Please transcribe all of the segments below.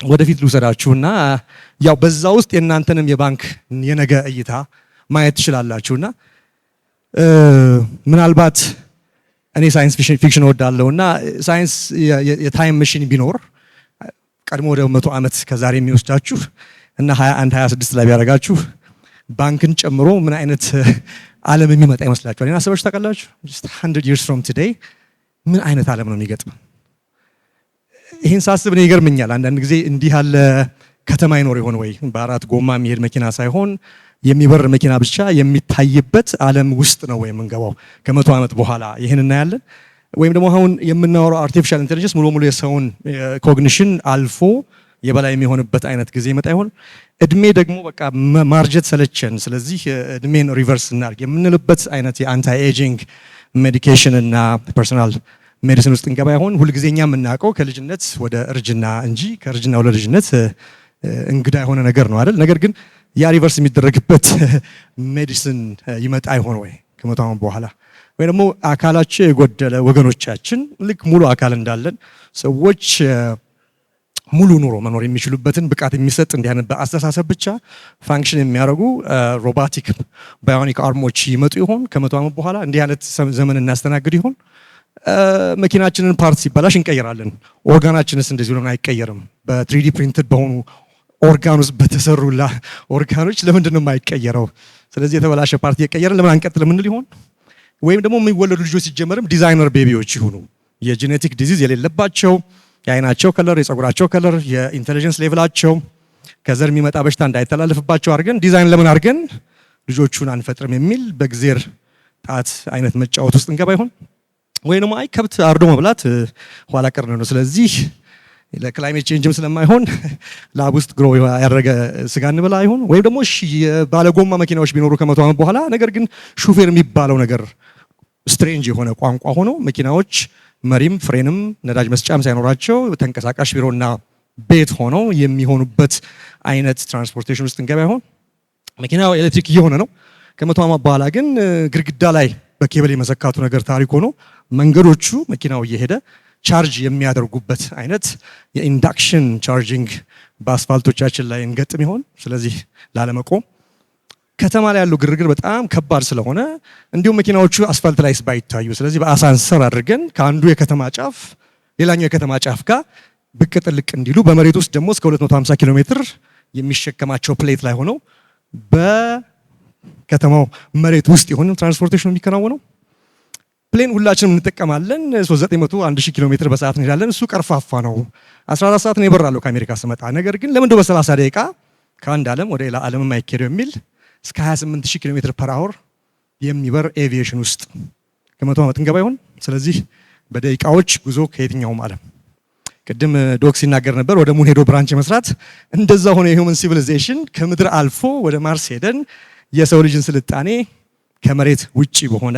ወደፊት ልውሰዳችሁና ያው በዛ ውስጥ የእናንተንም የባንክ የነገ እይታ ማየት ትችላላችሁና ምናልባት እኔ ሳይንስ ፊክሽን ወዳለሁና ሳይንስ የታይም መሽን ቢኖር ቀድሞ ወደ 100 ዓመት ከዛሬ የሚወስዳችሁ እና 21 26 ላይ ቢያደርጋችሁ ባንክን ጨምሮ ምን አይነት ዓለም የሚመጣ ይመስላችኋል? እና ሰዎች ታውቃላችሁ just 100 years from today ምን አይነት ዓለም ነው የሚገጥመው? ይሄን ሳስብ ነው ይገርመኛል። አንዳንድ ጊዜ እንዲህ ያለ ከተማ ይኖር ይሆን ወይ? በአራት ጎማ የሚሄድ መኪና ሳይሆን የሚበር መኪና ብቻ የሚታይበት ዓለም ውስጥ ነው ወይ የምንገባው ከ100 ዓመት በኋላ? ይሄን እናያለን። ወይም ደግሞ አሁን የምናወራው አርቲፊሻል ኢንተለጀንስ ሙሉ የሰውን ኮግኒሽን አልፎ የበላይ የሚሆንበት አይነት ጊዜ ይመጣ ይሆን? እድሜ ደግሞ በቃ ማርጀት ሰለቸን፣ ስለዚህ እድሜን ሪቨርስ እናድርግ የምንልበት አይነት የአንታይ ኤጂንግ ሜዲኬሽን እና ፐርሰናል ሜዲሲን ውስጥ እንገባ ይሆን? ሁልጊዜኛ የምናውቀው ከልጅነት ወደ እርጅና እንጂ ከእርጅና ወደ ልጅነት እንግዳ የሆነ ነገር ነው አይደል? ነገር ግን ያ ሪቨርስ የሚደረግበት ሜዲሲን ይመጣ ይሆን ወይ ከ100 ዓመት በኋላ? ወይ ደግሞ አካላቸው የጎደለ ወገኖቻችን ልክ ሙሉ አካል እንዳለን ሰዎች ሙሉ ኑሮ መኖር የሚችሉበትን ብቃት የሚሰጥ እንዲህ አይነት በአስተሳሰብ ብቻ ፋንክሽን የሚያደርጉ ሮቦቲክ ባዮኒክ አርሞች ይመጡ ይሆን ከ100 ዓመት በኋላ? እንዲህ አይነት ዘመን እናስተናግድ ይሆን? መኪናችንን ፓርት ሲበላሽ እንቀይራለን። ኦርጋናችንስ እንደዚህ ሆነ አይቀየርም። በ3D ፕሪንትድ በሆኑ ኦርጋን ውስጥ በተሰሩላ ኦርጋኖች ለምንድን ነው የማይቀየረው? ስለዚህ የተበላሸ ፓርት እየቀየርን ለምን አንቀጥልም እንል ይሆን? ወይም ደግሞ የሚወለዱ ልጆች ሲጀመርም ዲዛይነር ቤቢዎች ይሁኑ፣ የጄኔቲክ ዲዚዝ የሌለባቸው፣ የአይናቸው ከለር፣ የፀጉራቸው ከለር፣ የኢንተለጀንስ ሌቭላቸው ከዘር የሚመጣ በሽታ እንዳይተላለፍባቸው አድርገን ዲዛይን ለምን አድርገን ልጆቹን አንፈጥርም የሚል በእግዚአብሔር ጣት አይነት መጫወት ውስጥ እንገባ ይሆን? ወይ ደግሞ አይ ከብት አርዶ መብላት ኋላ ቀር ነው፣ ስለዚህ ለክላይሜት ቼንጅም ስለማይሆን ላብ ውስጥ ግሮ ያደረገ ስጋ እንበላ ይሆን? ወይም ደግሞ ባለጎማ መኪናዎች ቢኖሩ ከ100 ዓመት በኋላ ነገር ግን ሹፌር የሚባለው ነገር ስትሬንጅ የሆነ ቋንቋ ሆኖ መኪናዎች መሪም ፍሬንም ነዳጅ መስጫም ሳይኖራቸው ተንቀሳቃሽ ቢሮና ቤት ሆነው የሚሆኑበት አይነት ትራንስፖርቴሽን ውስጥ እንገባ ይሆን? መኪናው ኤሌክትሪክ እየሆነ ነው። ከ100 ዓመት በኋላ ግን ግድግዳ ላይ በኬብል የመሰካቱ ነገር ታሪክ ሆኖ መንገዶቹ መኪናው እየሄደ ቻርጅ የሚያደርጉበት አይነት የኢንዳክሽን ቻርጂንግ በአስፋልቶቻችን ላይ እንገጥም ይሆን? ስለዚህ ላለመቆም ከተማ ላይ ያለው ግርግር በጣም ከባድ ስለሆነ እንዲሁም መኪናዎቹ አስፋልት ላይ ባይታዩ፣ ስለዚህ በአሳንሰር አድርገን ከአንዱ የከተማ ጫፍ ሌላኛው የከተማ ጫፍ ጋር ብቅ ጥልቅ እንዲሉ በመሬት ውስጥ ደግሞ እስከ 250 ኪሎ ሜትር የሚሸከማቸው ፕሌት ላይ ሆነው በከተማው መሬት ውስጥ የሆነ ትራንስፖርቴሽን የሚከናወነው። ፕሌን ሁላችንም እንጠቀማለን። 900 1000 ኪሎ ሜትር በሰዓት እንሄዳለን። እሱ ቀርፋፋ ነው። 14 ሰዓት ነው የበራለሁ ከአሜሪካ ስመጣ። ነገር ግን ለምን በ30 ደቂቃ ከአንድ ዓለም ወደ ሌላ ዓለም የማይኬደው የሚል እስከ 28000 ኪሎ ሜትር ፐር አወር የሚበር ኤቪዬሽን ውስጥ ከ100 ዓመት እንገባ ይሆን? ስለዚህ በደቂቃዎች ጉዞ ከየትኛውም ዓለም ቅድም ዶክ ሲናገር ነበር ወደ ሙን ሄዶ ብራንች መስራት። እንደዛ ሆነ የሂውመን ሲቪላይዜሽን ከምድር አልፎ ወደ ማርስ ሄደን የሰው ልጅን ስልጣኔ ከመሬት ውጪ በሆነ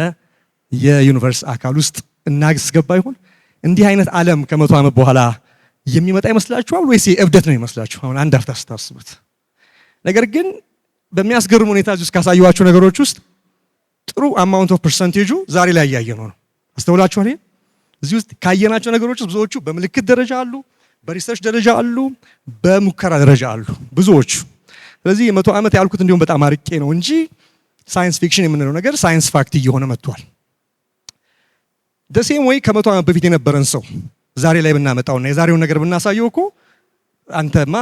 የዩኒቨርስ አካል ውስጥ እናስገባ ይሆን? እንዲህ አይነት ዓለም ከ100 ዓመት በኋላ የሚመጣ ይመስላችኋል ወይስ የእብደት ነው ይመስላችሁ? አሁን አንድ አፍታ ስታስቡት። ነገር ግን በሚያስገርም ሁኔታ እዚህ ውስጥ ካሳየኋችሁ ነገሮች ውስጥ ጥሩ አማውንት ኦፍ ፐርሰንቴጁ ዛሬ ላይ ያያየነው ነው። አስተውላችኋል? እዚህ ውስጥ ካየናቸው ነገሮች ውስጥ ብዙዎቹ በምልክት ደረጃ አሉ፣ በሪሰርች ደረጃ አሉ፣ በሙከራ ደረጃ አሉ ብዙዎቹ። ስለዚህ የ100 ዓመት ያልኩት እንዲሁም በጣም አርቄ ነው እንጂ ሳይንስ ፊክሽን የምንለው ነገር ሳይንስ ፋክት እየሆነ መጥቷል። ደሴም ወይ ከ100 ዓመት በፊት የነበረን ሰው ዛሬ ላይ ብናመጣውና የዛሬውን ነገር ብናሳየው እኮ አንተማ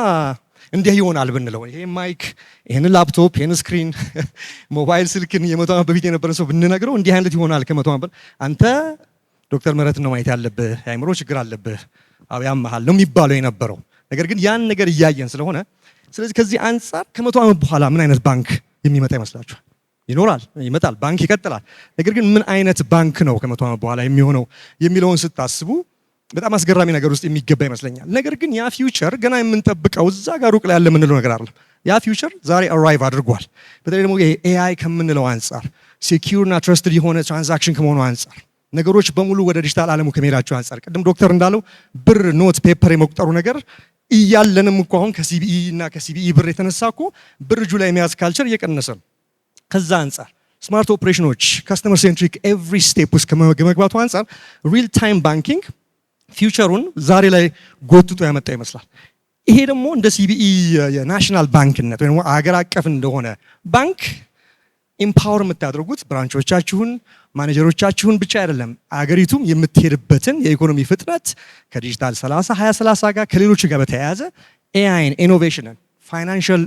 እንዲህ ይሆናል ብንለው፣ ይሄ ማይክ፣ ይሄን ላፕቶፕ፣ ይሄን ስክሪን፣ ሞባይል ስልክን የ100 ዓመት በፊት የነበረን ሰው ብንነግረው እንዲህ አይነት ይሆናል ከ100 ዓመት አንተ ዶክተር ምህረት ነው ማየት ያለብህ፣ የአእምሮ ችግር አለብህ፣ ያመሃል ነው የሚባለው የነበረው። ነገር ግን ያን ነገር እያየን ስለሆነ ስለዚህ ከዚህ አንጻር ከ100 ዓመት በኋላ ምን አይነት ባንክ የሚመጣ ይመስላችኋል? ይኖራል፣ ይመጣል፣ ባንክ ይቀጥላል። ነገር ግን ምን አይነት ባንክ ነው ከ100 ዓመት በኋላ የሚሆነው የሚለውን ስታስቡ በጣም አስገራሚ ነገር ውስጥ የሚገባ ይመስለኛል። ነገር ግን ያ ፊውቸር ገና የምንጠብቀው እዛ ጋር ሩቅ ላይ ያለ የምንለው ነገር አይደለም። ያ ፊውቸር ዛሬ አራይቭ አድርጓል። በተለይ ደግሞ ኤአይ ከምንለው አንጻር ሴኪዩር እና ትረስትድ የሆነ ትራንዛክሽን ከመሆኑ አንጻር ነገሮች በሙሉ ወደ ዲጂታል ዓለሙ ከመሄዳቸው አንጻር ቅድም ዶክተር እንዳለው ብር ኖት ፔፐር የመቁጠሩ ነገር እያለንም እኮ አሁን ከሲቢኢ እና ከሲቢኢ ብር የተነሳ እኮ ብር እጁ ላይ የመያዝ ካልቸር እየቀነሰ ነው። ከዛ አንጻር ስማርት ኦፕሬሽኖች ካስተመር ሴንትሪክ ኤቭሪ ስቴፕ ውስጥ ከመግባቱ አንጻር ሪል ታይም ባንኪንግ ፊውቸሩን ዛሬ ላይ ጎትቶ ያመጣ ይመስላል። ይሄ ደግሞ እንደ ሲቢኢ የናሽናል ባንክነት ወይም አገር አቀፍ እንደሆነ ባንክ ኢምፓወር የምታደርጉት ብራንቾቻችሁን ማኔጀሮቻችሁን ብቻ አይደለም፣ አገሪቱም የምትሄድበትን የኢኮኖሚ ፍጥነት ከዲጂታል 2030 ጋር ከሌሎች ጋር በተያያዘ ኤአይን፣ ኢኖቬሽንን፣ ፋይናንሻል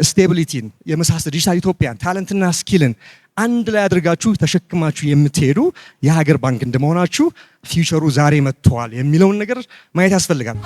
ስቴቢሊቲን የመሳሰለ ዲጂታል ኢትዮጵያን ታለንትና ስኪልን አንድ ላይ አድርጋችሁ ተሸክማችሁ የምትሄዱ የሀገር ባንክ እንደመሆናችሁ ፊውቸሩ ዛሬ መጥቷል የሚለውን ነገር ማየት ያስፈልጋል።